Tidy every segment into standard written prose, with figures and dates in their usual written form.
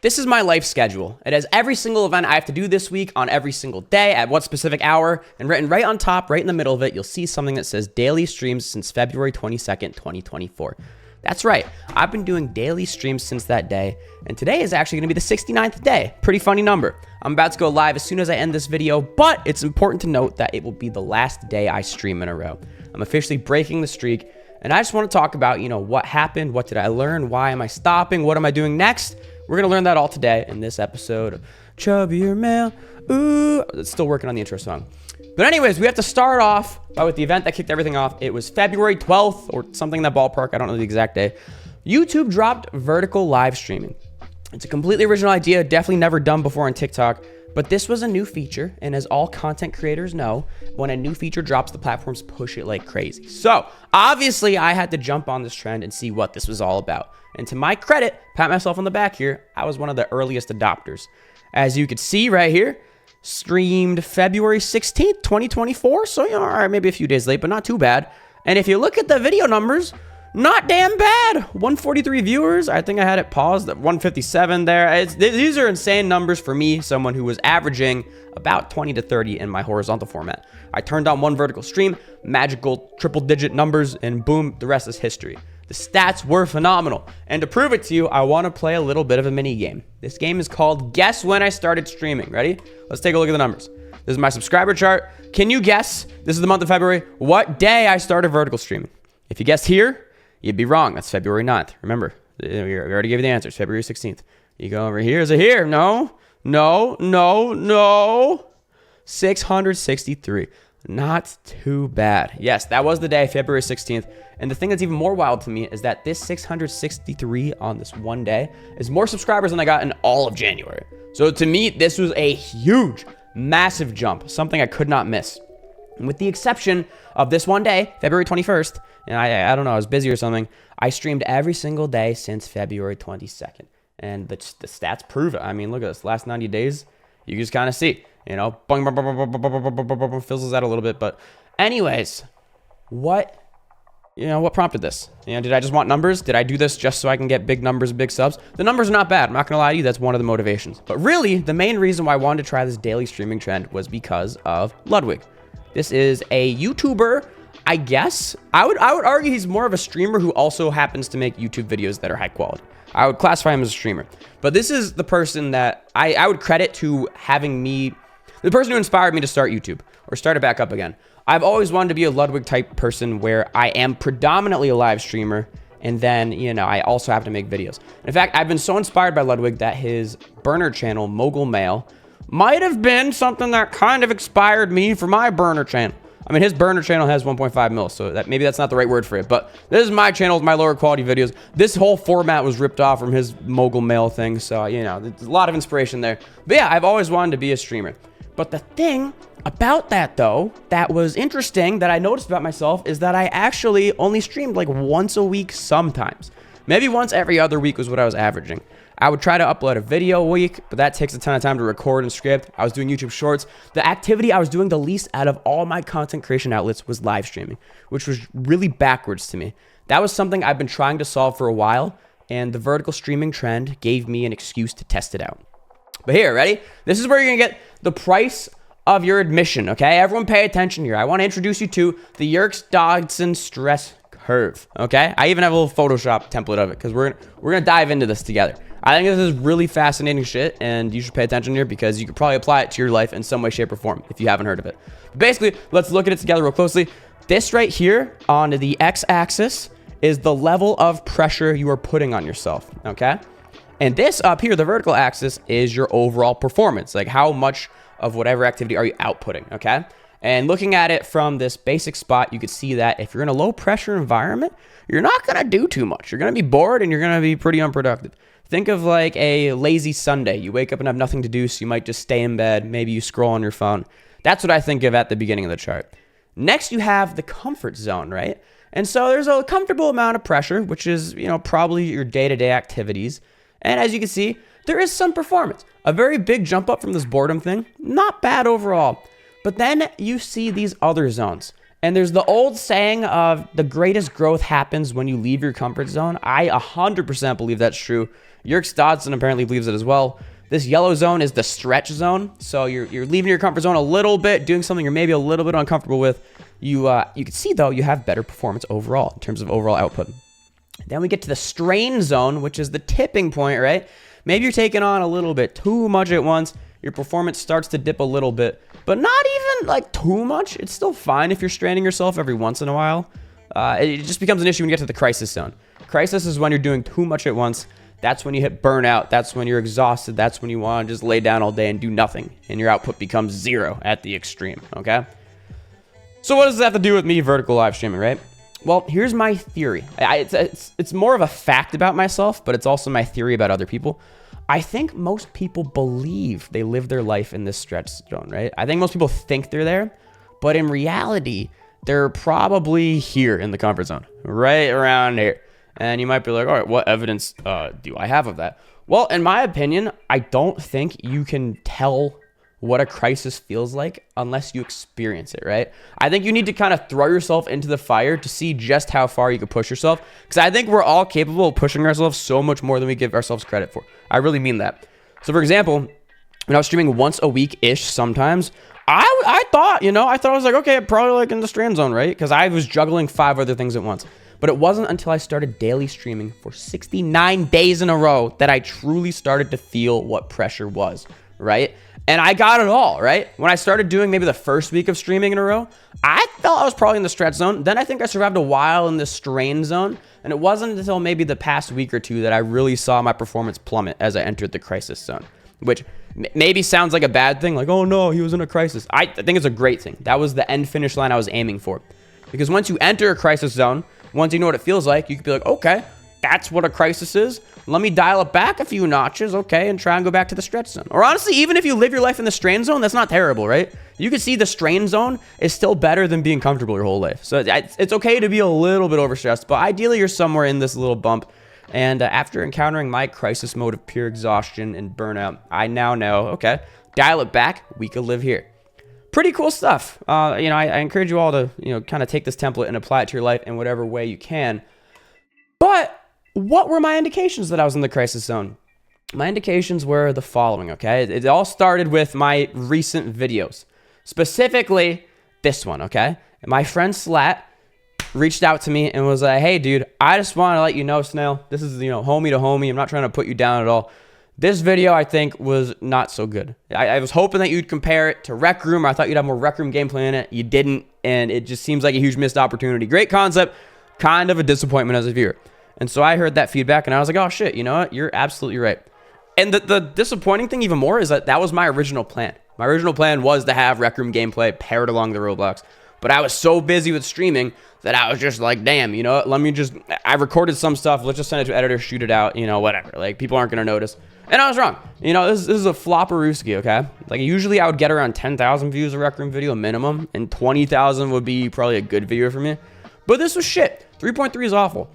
This is my life schedule. It has every single event I have to do this week on every single day at what specific hour, and written right on top, right in the middle of it, you'll see something that says daily streams since February 22nd, 2024. That's right. I've been doing daily streams since that day, and today is actually going to be the 69th day. Pretty funny number. I'm about to go live as soon as I end this video, but it's important to note that it will be the last day I stream in a row. I'm officially breaking the streak, and I just want to talk about, what happened, what did I learn, why am I stopping, what am I doing next? We're going to learn that all today in this episode of ChubbierMail. Ooh, it's still working on the intro song. But anyways, we have to start off with the event that kicked everything off. It was February 12th or something in that ballpark. I don't know the exact day. YouTube dropped vertical live streaming. It's a completely original idea, definitely never done before on TikTok, but this was a new feature. And as all content creators know, when a new feature drops, the platforms push it like crazy. So obviously I had to jump on this trend and see what this was all about. And to my credit, pat myself on the back here, I was one of the earliest adopters. As you can see right here, streamed February 16th, 2024. So, all right, maybe a few days late, but not too bad. And if you look at the video numbers, not damn bad. 143 viewers. I think I had it paused at 157 there. These are insane numbers for me, someone who was averaging about 20 to 30 in my horizontal format. I turned on one vertical stream, magical triple digit numbers, and boom, the rest is history. The stats were phenomenal. And to prove it to you, I want to play a little bit of a mini game. This game is called Guess When I Started Streaming. Ready? Let's take a look at the numbers. This is my subscriber chart. Can you guess, this is the month of February, what day I started vertical streaming? If you guessed here, you'd be wrong. That's February 9th. Remember, we already gave you the answers. February 16th. You go over here. Is it here? No. 663. Not too bad. Yes, that was the day, February 16th. And the thing that's even more wild to me is that this 663 on this one day is more subscribers than I got in all of January. So to me, this was a huge, massive jump, something I could not miss. And with the exception of this one day, February 21st, and I don't know, I was busy or something, I streamed every single day since February 22nd. And the stats prove it. I mean, look at this, last 90 days, you just kind of see, fizzles out a little bit. But anyways, what prompted this? Did I just want numbers? Did I do this just so I can get big numbers, big subs? The numbers are not bad. I'm not going to lie to you. That's one of the motivations. But really, the main reason why I wanted to try this daily streaming trend was because of Ludwig. This is a YouTuber, I guess. I would argue he's more of a streamer who also happens to make YouTube videos that are high quality. I would classify him as a streamer. But this is the person that I would credit to having me, the person who inspired me to start YouTube or start it back up again. I've always wanted to be a Ludwig type person where I am predominantly a live streamer, and then, I also have to make videos. In fact, I've been so inspired by Ludwig that his burner channel, Mogul Mail, might have been something that kind of inspired me for my burner channel. I mean, his burner channel has 1.5 mil, so maybe that's not the right word for it, but this is my channel with my lower quality videos. This whole format was ripped off from his Mogul Mail thing, so, there's a lot of inspiration there. But yeah, I've always wanted to be a streamer. But the thing about that, though, that was interesting that I noticed about myself is that I actually only streamed like once a week sometimes. Maybe once every other week was what I was averaging. I would try to upload a video a week, but that takes a ton of time to record and script. I was doing YouTube Shorts. The activity I was doing the least out of all my content creation outlets was live streaming, which was really backwards to me. That was something I've been trying to solve for a while, and the vertical streaming trend gave me an excuse to test it out. But here, ready? This is where you're gonna get the price of your admission, okay? Everyone pay attention here. I want to introduce you to the Yerkes-Dodson stress curve, okay? I even have a little Photoshop template of it because we're gonna dive into this together. I think this is really fascinating shit, and you should pay attention here because you could probably apply it to your life in some way, shape, or form if you haven't heard of it. But basically, let's look at it together real closely. This right here on the x-axis is the level of pressure you are putting on yourself, okay? And this up here, the vertical axis, is your overall performance, like how much of whatever activity are you outputting, okay? And looking at it from this basic spot, you could see that if you're in a low pressure environment, you're not gonna do too much. You're gonna be bored and you're gonna be pretty unproductive. Think of like a lazy Sunday. You wake up and have nothing to do, so you might just stay in bed. Maybe you scroll on your phone. That's what I think of at the beginning of the chart. Next, you have the comfort zone, right? And so there's a comfortable amount of pressure, which is, probably your day-to-day activities. And as you can see, there is some performance. A very big jump up from this boredom thing. Not bad overall. But then you see these other zones. And there's the old saying of the greatest growth happens when you leave your comfort zone. I 100% believe that's true. Dodson apparently believes it as well. This yellow zone is the stretch zone. So you're leaving your comfort zone a little bit, doing something you're maybe a little bit uncomfortable with. You can see, though, you have better performance overall in terms of overall output. Then we get to the strain zone, which is the tipping point, right? Maybe you're taking on a little bit too much at once. Your performance starts to dip a little bit, but not even like too much. It's still fine if you're straining yourself every once in a while. It just becomes an issue when you get to the crisis zone. Crisis is when you're doing too much at once. That's when you hit burnout. That's when you're exhausted. That's when you want to just lay down all day and do nothing, and your output becomes 0 at the extreme, okay? So what does that have to do with me vertical live streaming, right? Well, here's my theory. It's more of a fact about myself, but it's also my theory about other people. I think most people believe they live their life in this stretch zone, right? I think most people think they're there, but in reality, they're probably here in the comfort zone, right around here. And you might be like, all right, what evidence do I have of that? Well, in my opinion, I don't think you can tell what a crisis feels like unless you experience it, right? I think you need to kind of throw yourself into the fire to see just how far you can push yourself, because I think we're all capable of pushing ourselves so much more than we give ourselves credit for. I really mean that. So for example, when I was streaming once a week-ish sometimes, I thought I was like, okay, probably like in the strand zone, right? Because I was juggling 5 other things at once. But it wasn't until I started daily streaming for 69 days in a row that I truly started to feel what pressure was, right? And I got it all, right? When I started doing maybe the first week of streaming in a row, I felt I was probably in the stretch zone. Then I think I survived a while in the strain zone. And it wasn't until maybe the past week or two that I really saw my performance plummet as I entered the crisis zone, which maybe sounds like a bad thing. Like, oh no, he was in a crisis. I think it's a great thing. That was the end finish line I was aiming for. Because once you enter a crisis zone, once you know what it feels like, you could be like, okay, that's what a crisis is. Let me dial it back a few notches, okay, and try and go back to the stretch zone. Or honestly, even if you live your life in the strain zone, that's not terrible, right? You can see the strain zone is still better than being comfortable your whole life. So it's okay to be a little bit overstressed, but ideally you're somewhere in this little bump. And after encountering my crisis mode of pure exhaustion and burnout, I now know, okay, dial it back, we could live here. Pretty cool stuff. I encourage you all to, kind of take this template and apply it to your life in whatever way you can. But what were my indications that I was in the crisis zone? My indications were the following, okay? It all started with my recent videos, specifically this one, okay? My friend Slat reached out to me and was like, hey, dude, I just want to let you know, Snail, this is, homie to homie. I'm not trying to put you down at all. This video, I think, was not so good. I was hoping that you'd compare it to Rec Room. I thought you'd have more Rec Room gameplay in it. You didn't, and it just seems like a huge missed opportunity. Great concept, kind of a disappointment as a viewer. And so I heard that feedback, and I was like, oh, shit, you know what? You're absolutely right. And the disappointing thing even more is that was my original plan. My original plan was to have Rec Room gameplay paired along the roadblocks. But I was so busy with streaming that I was just like, damn, I recorded some stuff. Let's just send it to editor, shoot it out, whatever. Like, people aren't going to notice. And I was wrong. This is a flopperooski, okay? Like, usually I would get around 10,000 views a Rec Room video minimum, and 20,000 would be probably a good video for me. But this was shit. 3.3 is awful.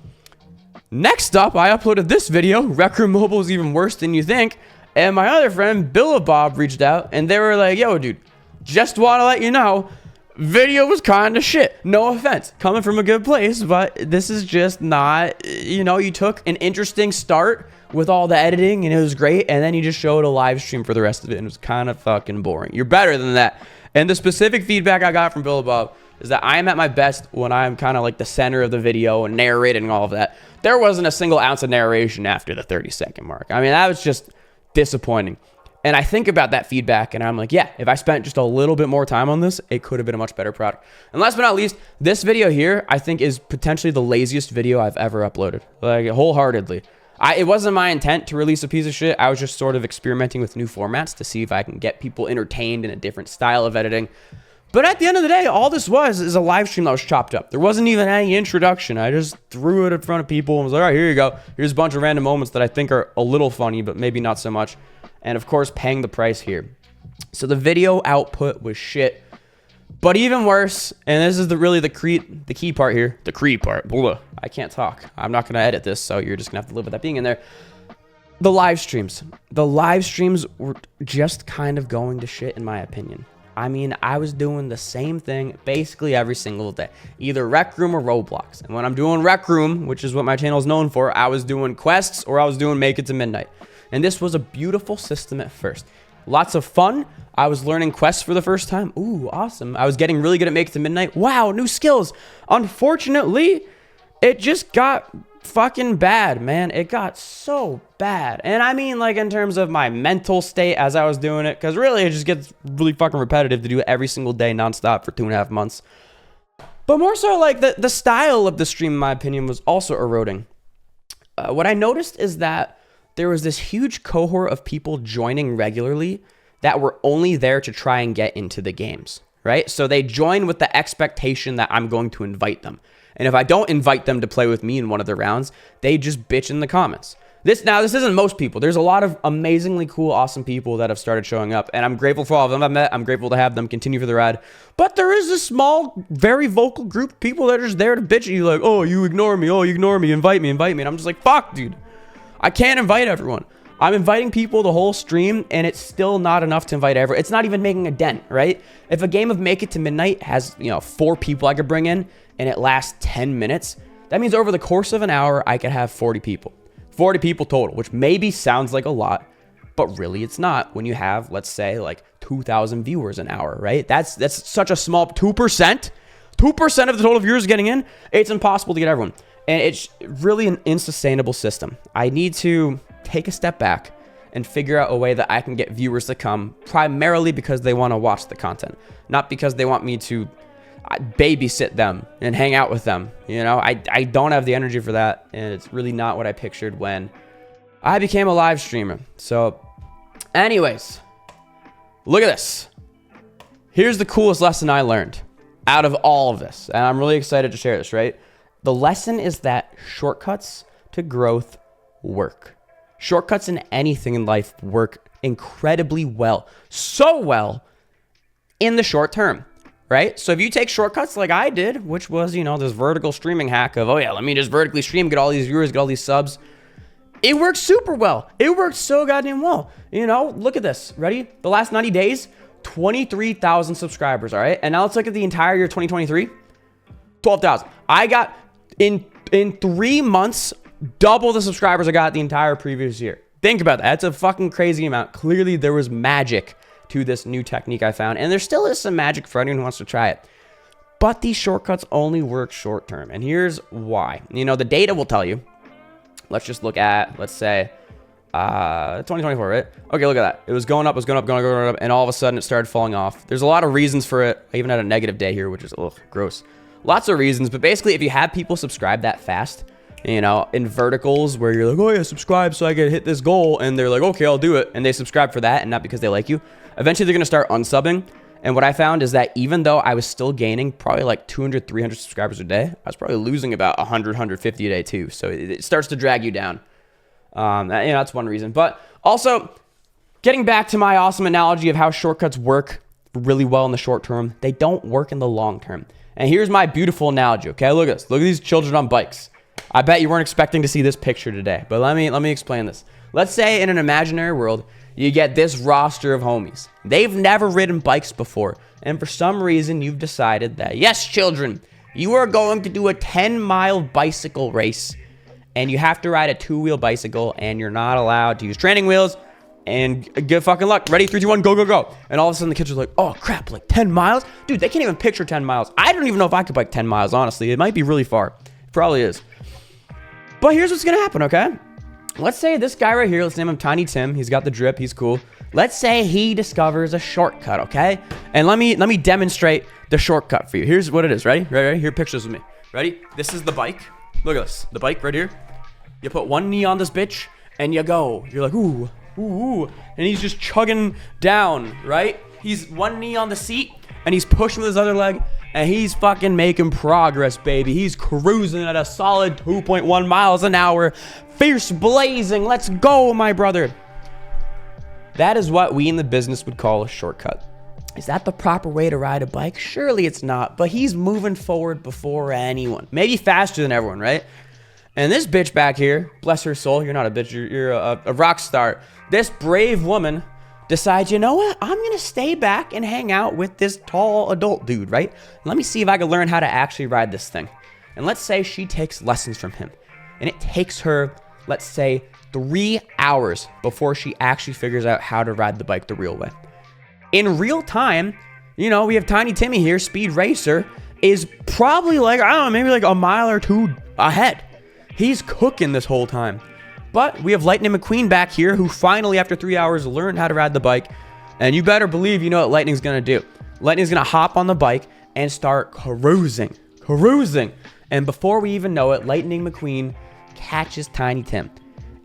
Next up, I uploaded this video. Rec Room Mobile is even worse than you think. And my other friend, Billabob, reached out, and they were like, yo, dude, just want to let you know, video was kind of shit. No offense. Coming from a good place, but this is just not, you took an interesting start with all the editing, and it was great, and then you just showed a live stream for the rest of it, and it was kind of fucking boring. You're better than that. And the specific feedback I got from Billabob is that I am at my best when I'm kind of like the center of the video and narrating all of that. There wasn't a single ounce of narration after the 30-second mark. I mean, that was just disappointing. And I think about that feedback, and I'm like, yeah, if I spent just a little bit more time on this, it could have been a much better product. And last but not least, this video here, I think, is potentially the laziest video I've ever uploaded, like wholeheartedly. It wasn't my intent to release a piece of shit. I was just sort of experimenting with new formats to see if I can get people entertained in a different style of editing. But at the end of the day, all this was is a live stream that was chopped up. There wasn't even any introduction. I just threw it in front of people and was like, all right, here you go. Here's a bunch of random moments that I think are a little funny, but maybe not so much. And of course, paying the price here. So the video output was shit. But even worse, and this is the key part here. The key part. Blah. I can't talk. I'm not going to edit this, so you're just going to have to live with that being in there. The live streams. The live streams were just kind of going to shit, in my opinion. I mean, I was doing the same thing basically every single day, either Rec Room or Roblox. And when I'm doing Rec Room, which is what my channel is known for, I was doing quests or I was doing Make It to Midnight. And this was a beautiful system at first. Lots of fun. I was learning quests for the first time. Ooh, awesome. I was getting really good at Make It to Midnight. Wow, new skills. Unfortunately, it just got fucking bad, man. It got so bad. And I mean, like, in terms of my mental state as I was doing it, because really it just gets really fucking repetitive to do it every single day nonstop for 2.5 months. But more so, like, the style of the stream, in my opinion, was also eroding. What I noticed is that there was this huge cohort of people joining regularly that were only there to try and get into the games, right? So they join with the expectation that I'm going to invite them. And if I don't invite them to play with me in one of the rounds, they just bitch in the comments. This isn't most people. There's a lot of amazingly cool, awesome people that have started showing up. And I'm grateful for all of them I've met. I'm grateful to have them continue for the ride. But there is a small, very vocal group of people that are just there to bitch at you like, oh, you ignore me. Oh, you ignore me. Invite me. And I'm just like, fuck, dude. I can't invite everyone. I'm inviting people the whole stream, and it's still not enough to invite everyone. It's not even making a dent, right? If a game of Make It to Midnight has, 4 people I could bring in, and it lasts 10 minutes, that means over the course of an hour, I could have 40 people. 40 people total, which maybe sounds like a lot, but really it's not when you have, let's say, like 2,000 viewers an hour, right? That's such a small 2%. 2% of the total viewers getting in. It's impossible to get everyone. And it's really an unsustainable system. I need to take a step back and figure out a way that I can get viewers to come primarily because they want to watch the content, not because they want me to babysit them and hang out with them. I don't have the energy for that, and it's really not what I pictured when I became a live streamer. So anyways, look at this. Here's the coolest lesson I learned out of all of this, and I'm really excited to share this, right? The lesson is that shortcuts to growth work. Shortcuts in anything in life work incredibly well. So well in the short term, right? So if you take shortcuts like I did, which was, this vertical streaming hack of, oh yeah, let me just vertically stream, get all these viewers, get all these subs. It worked super well. It worked so goddamn well. Look at this. Ready? The last 90 days, 23,000 subscribers, all right? And now let's look at the entire year 2023. 12,000. I got in 3 months double the subscribers I got the entire previous year. Think about that. That's a fucking crazy amount. Clearly there was magic to this new technique I found, and there still is some magic for anyone who wants to try it. But these shortcuts only work short term, and here's why. The data will tell you. Let's just look at, let's say, 2024, right? Okay, look at that. It was going up, going up, and all of a sudden it started falling off. There's a lot of reasons for it. I even had a negative day here, which is gross. Lots of reasons, but basically if you have people subscribe that fast, in verticals where you're like, oh yeah, subscribe so I can hit this goal, and they're like, okay, I'll do it, and they subscribe for that and not because they like you, eventually they're going to start unsubbing. And what I found is that even though I was still gaining probably like 200, 300 subscribers a day, I was probably losing about 100, 150 a day too. So it starts to drag you down. That's one reason. But also, getting back to my awesome analogy of how shortcuts work really well in the short term, they don't work in the long term. And here's my beautiful analogy, okay? Look at this. Look at these children on bikes. I bet you weren't expecting to see this picture today, but let me explain this. Let's say in an imaginary world, you get this roster of homies. They've never ridden bikes before, and for some reason, you've decided that, yes, children, you are going to do a 10-mile bicycle race, and you have to ride a 2-wheel bicycle, and you're not allowed to use training wheels, and good fucking luck. Ready? 3, 2, 1, go, go, go. And all of a sudden, the kids are like, oh, crap, like 10 miles? Dude, they can't even picture 10 miles. I don't even know if I could bike 10 miles, honestly. It might be really far. It probably is. But here's what's going to happen, okay? Let's say this guy right here, let's name him Tiny Tim. He's got the drip. He's cool. Let's say he discovers a shortcut, okay? And let me demonstrate the shortcut for you. Here's what it is. Ready? Ready? Here, pictures with me. Ready? This is the bike. Look at this. The bike right here. You put one knee on this bitch, and you go. You're like, ooh, ooh, ooh. And he's just chugging down, right? He's one knee on the seat, and he's pushing with his other leg, and he's fucking making progress, baby. He's cruising at a solid 2.1 miles an hour. Fierce blazing. Let's go, my brother. That is what we in the business would call a shortcut. Is that the proper way to ride a bike? Surely it's not, but he's moving forward before anyone. Maybe faster than everyone, right? And this bitch back here, bless her soul, you're not a bitch, you're a rock star. This brave woman decides, you know what? I'm going to stay back and hang out with this tall adult dude, right? Let me see if I can learn how to actually ride this thing. And let's say she takes lessons from him. And it takes her, let's say, 3 hours before she actually figures out how to ride the bike the real way. In real time, you know, we have Tiny Timmy here, Speed Racer, is probably like, I don't know, maybe like a mile or two ahead. He's cooking this whole time. But we have Lightning McQueen back here, who finally, after 3 hours, learned how to ride the bike. And you better believe you know what Lightning's going to do. Lightning's going to hop on the bike and start cruising. And before we even know it, Lightning McQueen catches Tiny Tim.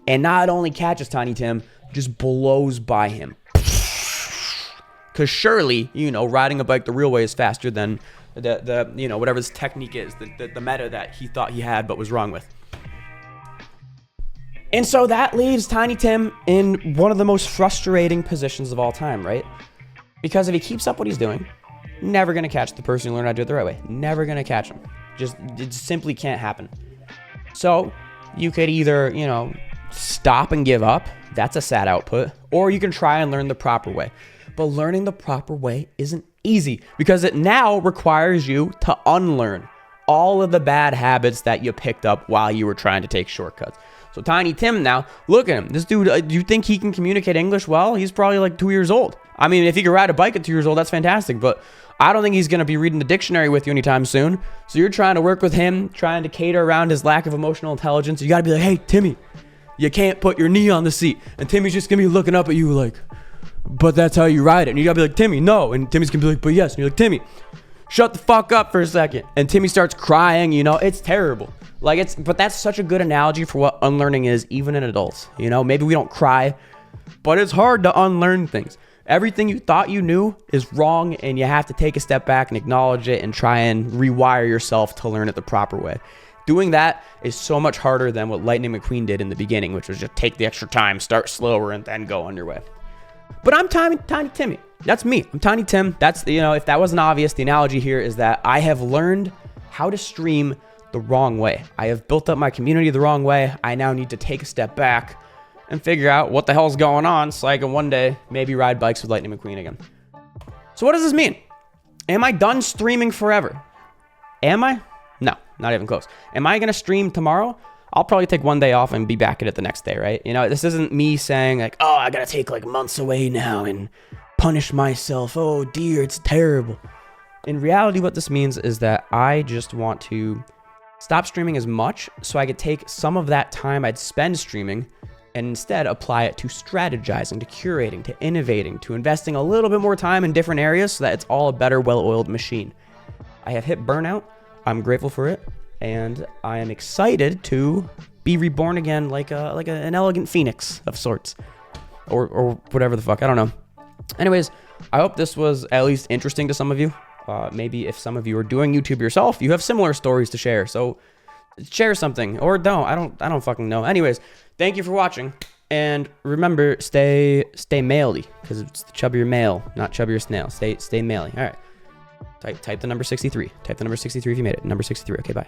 And not only catches Tiny Tim, just blows by him. Because surely, you know, riding a bike the real way is faster than the you know, whatever this technique is, the meta that he thought he had but was wrong with. And so that leaves Tiny Tim in one of the most frustrating positions of all time, right? Because if he keeps up what he's doing, never going to catch the person who learned how to do it the right way. Never going to catch him. It simply can't happen. So you could either, you know, stop and give up. That's a sad output. Or you can try and learn the proper way. But learning the proper way isn't easy because it now requires you to unlearn all of the bad habits that you picked up while you were trying to take shortcuts. So Tiny Tim now, look at him. This dude, you think he can communicate English well? He's probably like 2 years old. I mean, if he could ride a bike at 2 years old, that's fantastic. But I don't think he's going to be reading the dictionary with you anytime soon. So you're trying to work with him, trying to cater around his lack of emotional intelligence. You got to be like, hey, Timmy, you can't put your knee on the seat. And Timmy's just going to be looking up at you like, but that's how you ride it. And you got to be like, Timmy, no. And Timmy's going to be like, but yes. And you're like, Timmy, shut the fuck up for a second. And Timmy starts crying, you know, it's terrible. But that's such a good analogy for what unlearning is, even in adults. You know, maybe we don't cry, but it's hard to unlearn things. Everything you thought you knew is wrong, and you have to take a step back and acknowledge it and try and rewire yourself to learn it the proper way. Doing that is so much harder than what Lightning McQueen did in the beginning, which was just take the extra time, start slower, and then go on your way. But I'm Tiny Timmy. That's me. I'm Tiny Tim. That's, you know, if that wasn't obvious, the analogy here is that I have learned how to stream the wrong way. I have built up my community the wrong way. I now need to take a step back and figure out what the hell's going on so I can one day maybe ride bikes with Lightning McQueen again. So what does this mean? Am I done streaming forever? Am I? No, not even close. Am I going to stream tomorrow? I'll probably take one day off and be back at it the next day, right? You know, this isn't me saying like, oh, I got to take like months away now and punish myself. Oh dear, it's terrible. In reality, what this means is that I just want to stop streaming as much so I could take some of that time I'd spend streaming and instead apply it to strategizing, to curating, to innovating, to investing a little bit more time in different areas so that it's all a better, well-oiled machine. I have hit burnout. I'm grateful for it. And I am excited to be reborn again like an elegant phoenix of sorts. Or whatever the fuck. I don't know. Anyways, I hope this was at least interesting to some of you. Maybe if some of you are doing YouTube yourself, you have similar stories to share. So share something or don't. I don't fucking know. Anyways, thank you for watching. And remember, stay maily because it's the ChubbierMail, not ChubbierSnail. Stay maily. All right. Type the number 63. Type the number 63 if you made it. Number 63. Okay, bye.